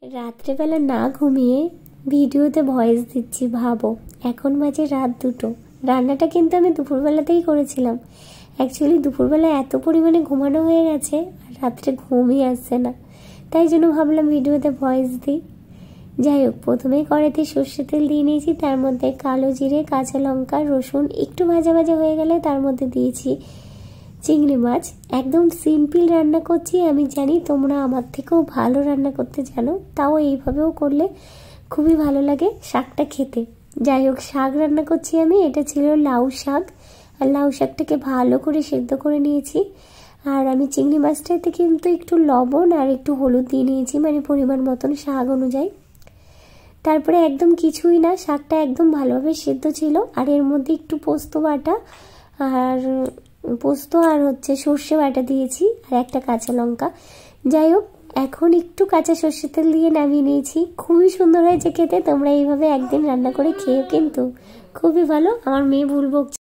রাত্রেবেলা না ঘুমিয়ে ভিডিওতে ভয়েস দিচ্ছি, ভাবো এখন বাজে রাত 2টো। রান্নাটা কিন্তু আমি দুপুরবেলাতেই করেছিলাম। অ্যাকচুয়ালি দুপুরবেলা এত পরিমাণে ঘুমানো হয়ে গেছে আর রাত্রে ঘুমই আসছে না, তাই জন্য ভাবলাম ভিডিওতে ভয়েস দিই। যাই হোক, প্রথমেই কড়াইতে সর্ষে তেল দিয়ে নিয়েছি, তার মধ্যে কালো জিরে, কাঁচা লঙ্কা, রসুন একটু ভাজা ভাজা হয়ে গেলে তার মধ্যে দিয়েছি চিংড়ি মাছ। একদম সিম্পল রান্না করছি, আমি জানি তোমরা আমার থেকেও ভালো রান্না করতে জানো, তাও এইভাবেও করলে খুবই ভালো লাগে শাকটা খেতে। যাই হোক, শাক রান্না করছি আমি। এটা ছিল লাউ শাক, আর লাউ শাকটাকে ভালো করে সেদ্ধ করে নিয়েছি। আর আমি চিংড়ি মাছটাতে কিন্তু একটু লবণ আর একটু হলুদ দিয়ে নিয়েছি, মানে পরিমাণ মতন শাক অনুযায়ী। তারপরে একদম কিছুই না, শাকটা একদম ভালোভাবে সেদ্ধ ছিল। আর এর মধ্যে একটু পোস্ত আর সর্ষে বাটা দিয়েছি, আর একটা কাঁচা লঙ্কা। যাই হোক, এখন একটু কাঁচা সর্ষের তেল দিয়ে নামিয়ে নিয়েছি। খুবই সুন্দর হয়েছে খেতে। তোমরা এইভাবে একদিন রান্না করে খেয়েও, কিন্তু খুবই ভালো। আমার মেয়ে ভুল বকছে।